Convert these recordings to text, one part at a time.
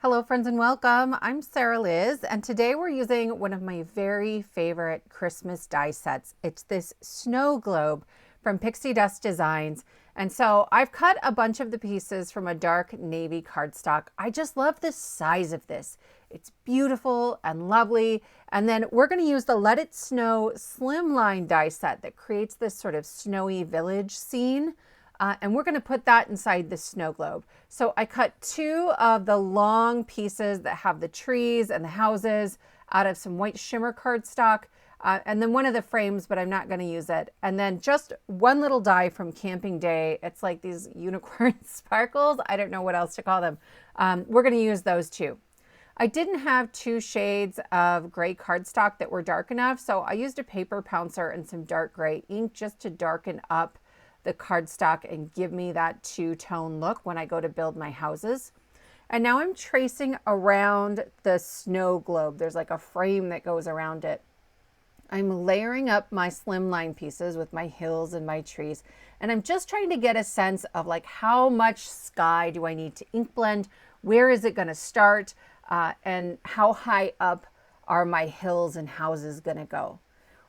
Hello friends and welcome. I'm Sarah Liz and today we're using one of my very favorite Christmas die sets. It's this snow globe from Pixie Dust Designs. And so I've cut a bunch of the pieces from a dark navy cardstock. I just love the size of this. It's beautiful and lovely. And then we're going to use the Let It Snow Slimline die set that creates this sort of snowy village scene. And we're going to put that inside the snow globe. So I cut two of the long pieces that have the trees and the houses out of some white shimmer cardstock, and then one of the frames, but I'm not going to use it. And then just one little die from Camping Day. It's like these unicorn sparkles. I don't know what else to call them. We're going to use those two. I didn't have two shades of gray cardstock that were dark enough, so I used a paper pouncer and some dark gray ink just to darken up the cardstock and give me that two-tone look when I go to build my houses. And now I'm tracing around the snow globe. There's like a frame that goes around it. I'm layering up my slimline pieces with my hills and my trees. And I'm just trying to get a sense of like how much sky do I need to ink blend? Where is it going to start? And how high up are my hills and houses going to go?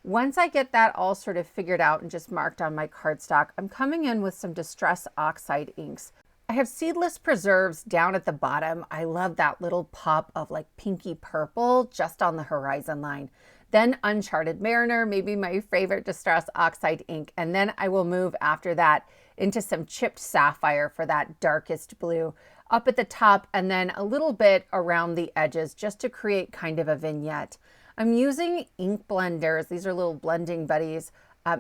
Once I get that all sort of figured out and just marked on my cardstock, I'm coming in with some Distress Oxide inks. I have Seedless Preserves down at the bottom. I love that little pop of like pinky purple just on the horizon line. Then Uncharted Mariner, maybe my favorite Distress Oxide ink. And then I will move after that into some chipped Sapphire for that darkest blue up at the top and then a little bit around the edges just to create kind of a vignette. I'm using ink blenders. These are little blending buddies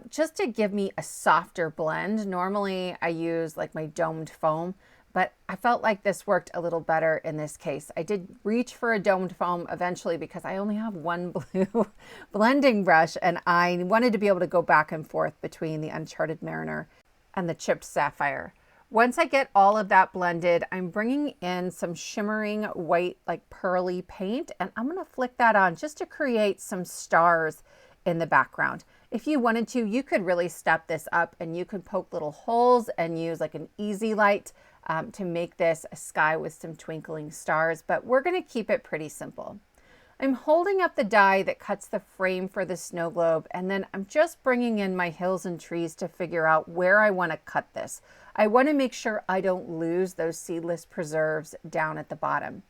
just to give me a softer blend. Normally I use like my domed foam, but I felt like this worked a little better in this case. I did reach for a domed foam eventually because I only have one blue blending brush and I wanted to be able to go back and forth between the Uncharted Mariner and the chipped Sapphire. Once I get all of that blended, I'm bringing in some shimmering white, like pearly paint, and I'm gonna flick that on just to create some stars in the background. If you wanted to, you could really step this up and you could poke little holes and use like an easy light to make this a sky with some twinkling stars, but we're gonna keep it pretty simple. I'm holding up the die that cuts the frame for the snow globe, and then I'm just bringing in my hills and trees to figure out where I want to cut this. I want to make sure I don't lose those Seedless Preserves down at the bottom.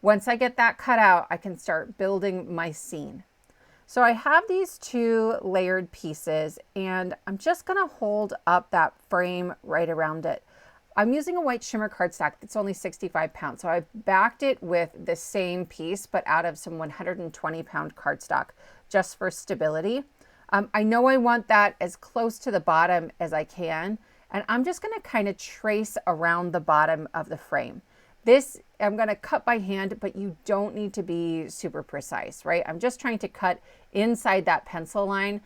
Once I get that cut out, I can start building my scene. So I have these two layered pieces, and I'm just going to hold up that frame right around it. I'm using a white shimmer cardstock that's only 65 pounds. So I've backed it with the same piece, but out of some 120-pound cardstock just for stability. I know I want that as close to the bottom as I can. And I'm just going to kind of trace around the bottom of the frame. This I'm going to cut by hand, but you don't need to be super precise, right? I'm just trying to cut inside that pencil line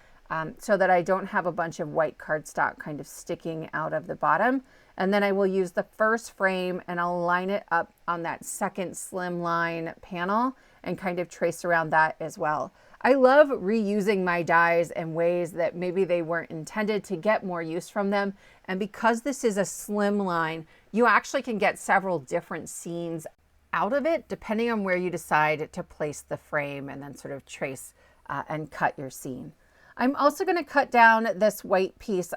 so that I don't have a bunch of white cardstock kind of sticking out of the bottom. And then I will use the first frame and I'll line it up on that second slimline panel and kind of trace around that as well. I love reusing my dies in ways that maybe they weren't intended to get more use from them. And because this is a slim line, you actually can get several different scenes out of it, depending on where you decide to place the frame and then sort of trace and cut your scene. I'm also going to cut down this white piece.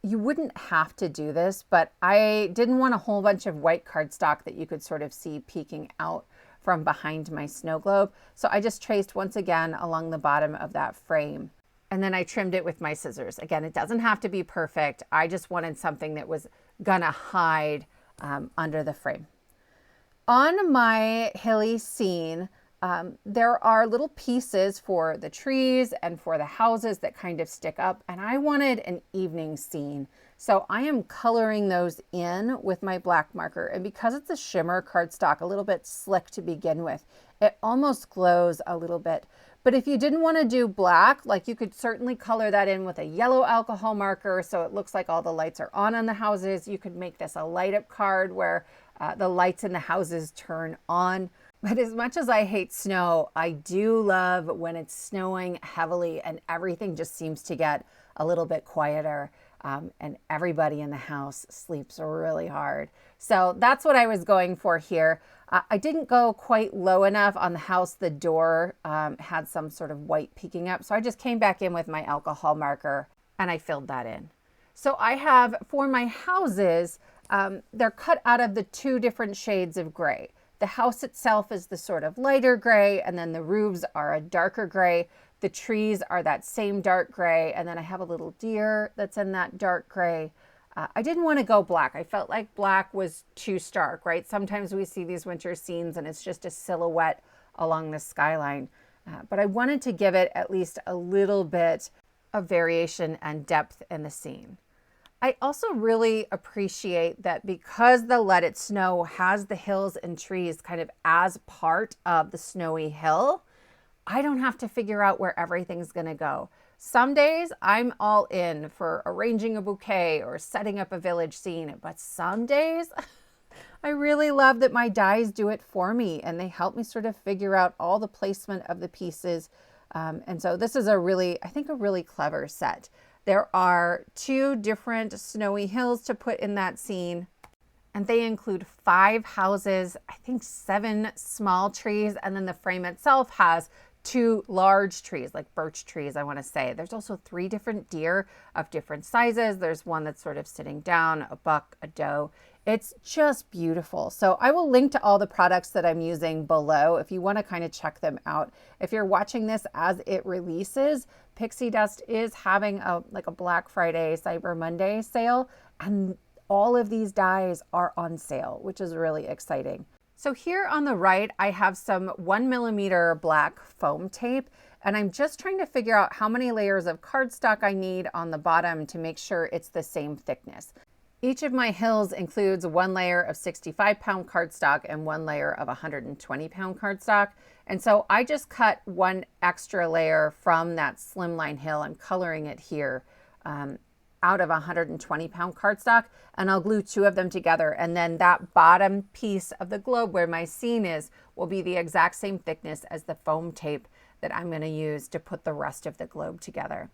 You wouldn't have to do this, but I didn't want a whole bunch of white cardstock that you could sort of see peeking out from behind my snow globe. So I just traced once again along the bottom of that frame. And then I trimmed it with my scissors. Again, it doesn't have to be perfect. I just wanted something that was gonna hide under the frame. On my hilly scene, there are little pieces for the trees and for the houses that kind of stick up, and I wanted an evening scene. So I am coloring those in with my black marker, and because it's a shimmer cardstock, a little bit slick to begin with, it almost glows a little bit. But if you didn't want to do black, like you could certainly color that in with a yellow alcohol marker so it looks like all the lights are on the houses. You could make this a light up card where the lights in the houses turn on. But as much as I hate snow, I do love when it's snowing heavily and everything just seems to get a little bit quieter. And everybody in the house sleeps really hard. So that's what I was going for here. I didn't go quite low enough on the house. The door had some sort of white peeking up. So I just came back in with my alcohol marker and I filled that in. So I have, for my houses, they're cut out of the two different shades of gray. The house itself is the sort of lighter gray, and then the roofs are a darker gray. The trees are that same dark gray, and then I have a little deer that's in that dark gray. I didn't want to go black. I felt like black was too stark, right? Sometimes we see these winter scenes and it's just a silhouette along the skyline. But I wanted to give it at least a little bit of variation and depth in the scene. I also really appreciate that because the Let It Snow has the hills and trees kind of as part of the snowy hill, I don't have to figure out where everything's going to go. Some days I'm all in for arranging a bouquet or setting up a village scene, but some days I really love that my dies do it for me and they help me sort of figure out all the placement of the pieces. And so this is I think a really clever set. There are 2 different snowy hills to put in that scene, and they include 5 houses, I think 7 small trees, and then the frame itself has 2 large trees, like birch trees, I want to say. There's also 3 different deer of different sizes. There's one that's sort of sitting down, a buck, a doe. It's just beautiful. So I will link to all the products that I'm using below if you want to kind of check them out. If you're watching this as it releases, Pixie Dust is having a Black Friday, Cyber Monday sale, and all of these dies are on sale, which is really exciting. So here on the right, I have some 1mm black foam tape, and I'm just trying to figure out how many layers of cardstock I need on the bottom to make sure it's the same thickness. Each of my hills includes 1 layer of 65-pound cardstock and 1 layer of 120-pound cardstock. And so I just cut 1 extra layer from that slimline hill. I'm coloring it here out of 120-pound cardstock, and I'll glue 2 of them together. And then that bottom piece of the globe where my scene is will be the exact same thickness as the foam tape that I'm going to use to put the rest of the globe together.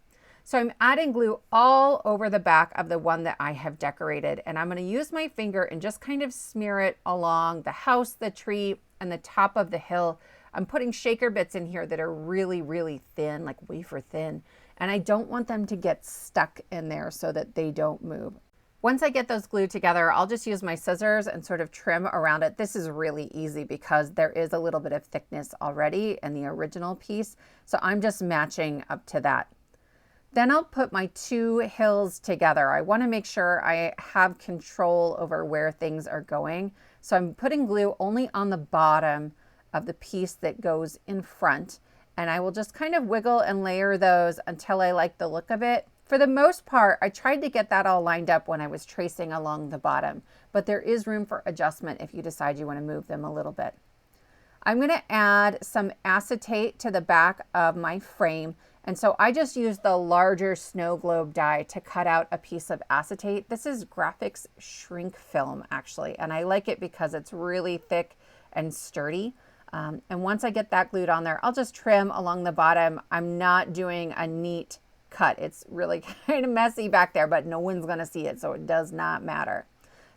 So I'm adding glue all over the back of the one that I have decorated, and I'm going to use my finger and just kind of smear it along the house, the tree, and the top of the hill. I'm putting shaker bits in here that are really, really thin, like wafer thin, and I don't want them to get stuck in there so that they don't move. Once I get those glued together, I'll just use my scissors and sort of trim around it. This is really easy because there is a little bit of thickness already in the original piece, so I'm just matching up to that. Then I'll put my 2 hills together. I want to make sure I have control over where things are going. So I'm putting glue only on the bottom of the piece that goes in front. And I will just kind of wiggle and layer those until I like the look of it. For the most part, I tried to get that all lined up when I was tracing along the bottom, but there is room for adjustment if you decide you want to move them a little bit. I'm going to add some acetate to the back of my frame. And so I just used the larger snow globe die to cut out a piece of acetate. This is Graphics shrink film actually, and I like it because it's really thick and sturdy. And once I get that glued on there, I'll just trim along the bottom. I'm not doing a neat cut. It's really kind of messy back there, but no one's going to see it, so it does not matter.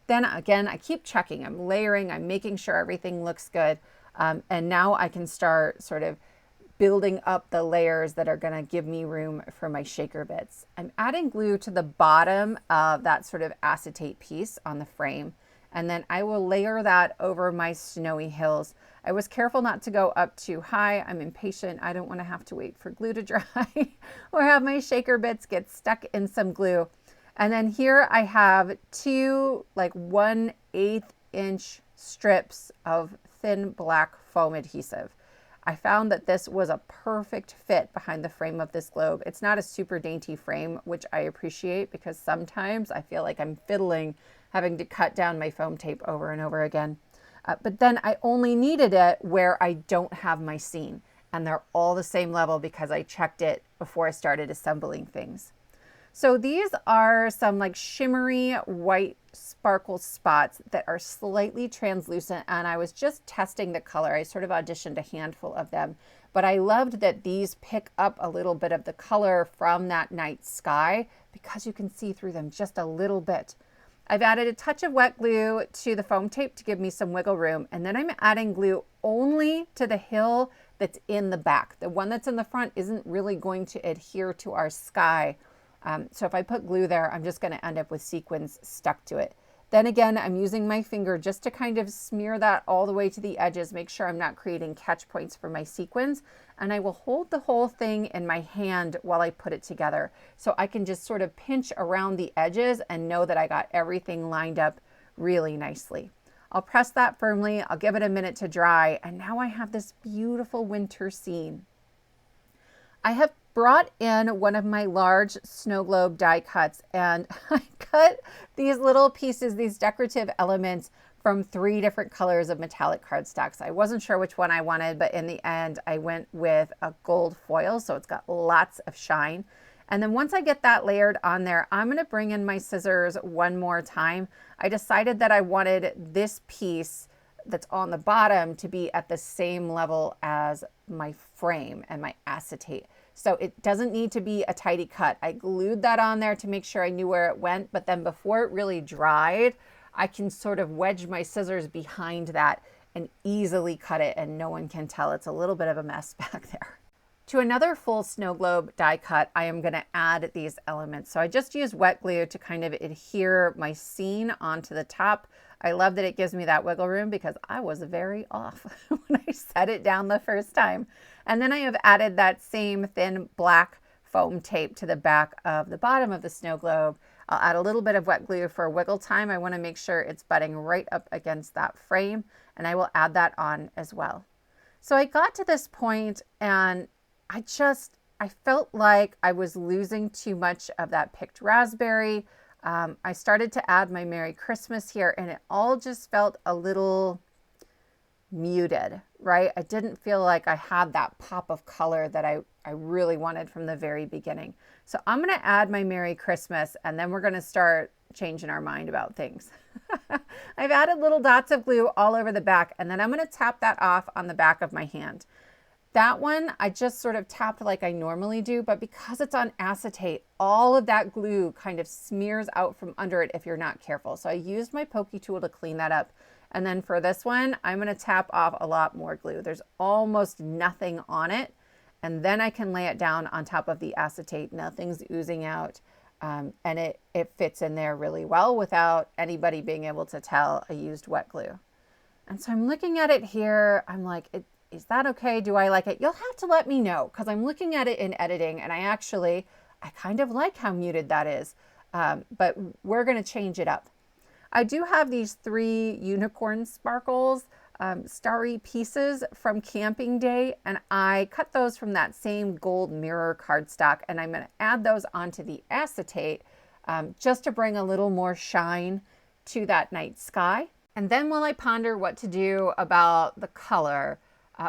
Then again, I keep checking. I'm layering. I'm making sure everything looks good. And now I can start sort of building up the layers that are going to give me room for my shaker bits. I'm adding glue to the bottom of that sort of acetate piece on the frame, and then I will layer that over my snowy hills. I was careful not to go up too high. I'm impatient. I don't want to have to wait for glue to dry or have my shaker bits get stuck in some glue. And then here I have 2 like 1/8 inch strips of thin black foam adhesive. I found that this was a perfect fit behind the frame of this globe. It's not a super dainty frame, which I appreciate because sometimes I feel like I'm fiddling having to cut down my foam tape over and over again. But then I only needed it where I don't have my scene, and they're all the same level because I checked it before I started assembling things. So these are some like shimmery white sparkle spots that are slightly translucent, and I was just testing the color. I sort of auditioned a handful of them, but I loved that these pick up a little bit of the color from that night sky because you can see through them just a little bit. I've added a touch of wet glue to the foam tape to give me some wiggle room. And then I'm adding glue only to the hill that's in the back. The one that's in the front isn't really going to adhere to our sky. So if I put glue there, I'm just going to end up with sequins stuck to it. Then again, I'm using my finger just to kind of smear that all the way to the edges, make sure I'm not creating catch points for my sequins. And I will hold the whole thing in my hand while I put it together. So I can just sort of pinch around the edges and know that I got everything lined up really nicely. I'll press that firmly, I'll give it a minute to dry, and now I have this beautiful winter scene. I have brought in one of my large snow globe die cuts, and I cut these little pieces, these decorative elements from 3 different colors of metallic cardstocks. I wasn't sure which one I wanted, but in the end I went with a gold foil, so it's got lots of shine. And then once I get that layered on there, I'm going to bring in my scissors one more time. I decided that I wanted this piece that's on the bottom to be at the same level as my frame and my acetate. So it doesn't need to be a tidy cut. I glued that on there to make sure I knew where it went, but then before it really dried, I can sort of wedge my scissors behind that and easily cut it, and no one can tell. It's a little bit of a mess back there. To another full snow globe die cut, I am going to add these elements. So I just used wet glue to kind of adhere my scene onto the top. I love that it gives me that wiggle room because I was very off when I set it down the first time. And then I have added that same thin black foam tape to the back of the bottom of the snow globe. I'll add a little bit of wet glue for wiggle time. I want to make sure it's butting right up against that frame, and I will add that on as well. So I got to this point and I felt like I was losing too much of that picked raspberry. I started to add my Merry Christmas here, and it all just felt a little muted, right? I didn't feel like I had that pop of color that I really wanted from the very beginning. So I'm going to add my Merry Christmas, and then we're going to start changing our mind about things. I've added little dots of glue all over the back, and then I'm going to tap that off on the back of my hand. That one, I just sort of tapped like I normally do, but because it's on acetate, all of that glue kind of smears out from under it if you're not careful. So I used my pokey tool to clean that up. And then for this one, I'm going to tap off a lot more glue. There's almost nothing on it. And then I can lay it down on top of the acetate. Nothing's oozing out. And it fits in there really well without anybody being able to tell I used wet glue. And so I'm looking at it here. I'm like, is that okay? Do I like it? You'll have to let me know, because I'm looking at it in editing and I kind of like how muted that is. But we're going to change it up. I do have these 3 unicorn sparkles, starry pieces from camping day, and I cut those from that same gold mirror cardstock, and I'm going to add those onto the acetate just to bring a little more shine to that night sky. And then while I ponder what to do about the color,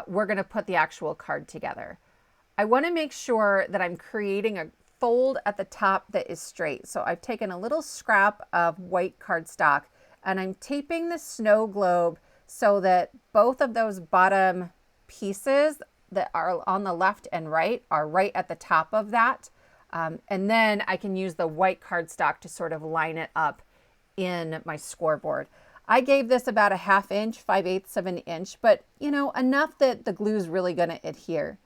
we're going to put the actual card together. I want to make sure that I'm creating a fold at the top that is straight. So I've taken a little scrap of white cardstock and I'm taping the snow globe so that both of those bottom pieces that are on the left and right are right at the top of that. And then I can use the white cardstock to sort of line it up in my scoreboard. I gave this about a 1/2 inch, 5/8 of an inch, but you know, enough that the glue is really going to adhere.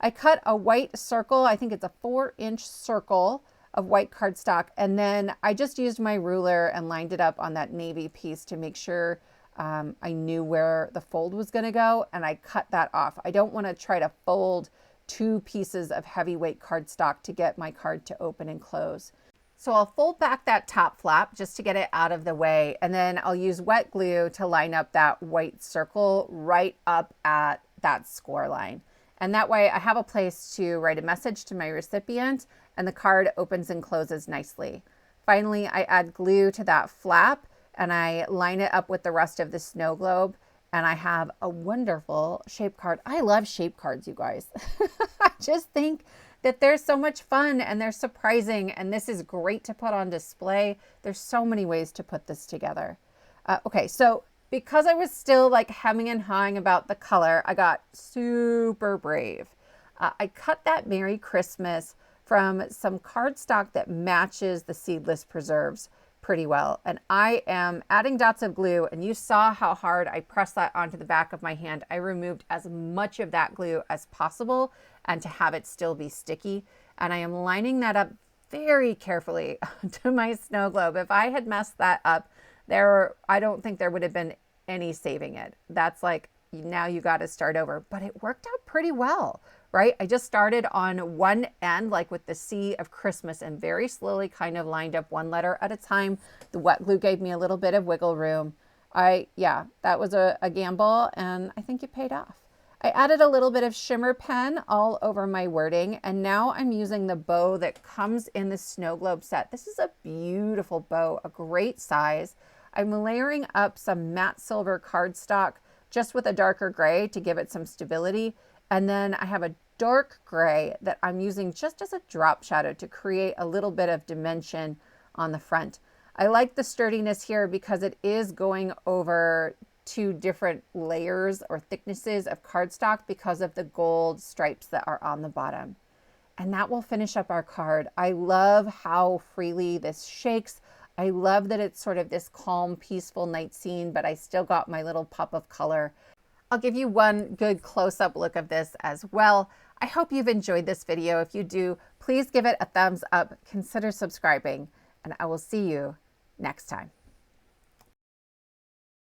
I cut a white circle, I think it's a 4-inch circle of white cardstock, and then I just used my ruler and lined it up on that navy piece to make sure I knew where the fold was going to go, and I cut that off. I don't want to try to fold 2 pieces of heavyweight cardstock to get my card to open and close. So I'll fold back that top flap just to get it out of the way, and then I'll use wet glue to line up that white circle right up at that score line. And that way I have a place to write a message to my recipient, and the card opens and closes nicely. Finally, I add glue to that flap and I line it up with the rest of the snow globe, and I have a wonderful shape card. I love shape cards, you guys. I just think that they're so much fun and they're surprising, and this is great to put on display. There's so many ways to put this together. Okay, so because I was still like hemming and hawing about the color, I got super brave. I cut that Merry Christmas from some cardstock that matches the Seedless preserves pretty well. And I am adding dots of glue, and you saw how hard I pressed that onto the back of my hand. I removed as much of that glue as possible and to have it still be sticky. And I am lining that up very carefully to my snow globe. If I had messed that up, I don't think there would have been any saving it. That's like, now you got to start over. But it worked out pretty well, right? I just started on one end, like with the C of Christmas, and very slowly kind of lined up one letter at a time. The wet glue gave me a little bit of wiggle room. Yeah, that was a gamble, and I think it paid off. I added a little bit of shimmer pen all over my wording, and now I'm using the bow that comes in the snow globe set. This is a beautiful bow, a great size. I'm layering up some matte silver cardstock just with a darker gray to give it some stability. And then I have a dark gray that I'm using just as a drop shadow to create a little bit of dimension on the front. I like the sturdiness here because it is going over 2 different layers or thicknesses of cardstock because of the gold stripes that are on the bottom. And that will finish up our card. I love how freely this shakes. I love that it's sort of this calm, peaceful night scene, but I still got my little pop of color. I'll give you one good close-up look of this as well. I hope you've enjoyed this video. If you do, please give it a thumbs up, consider subscribing, and I will see you next time.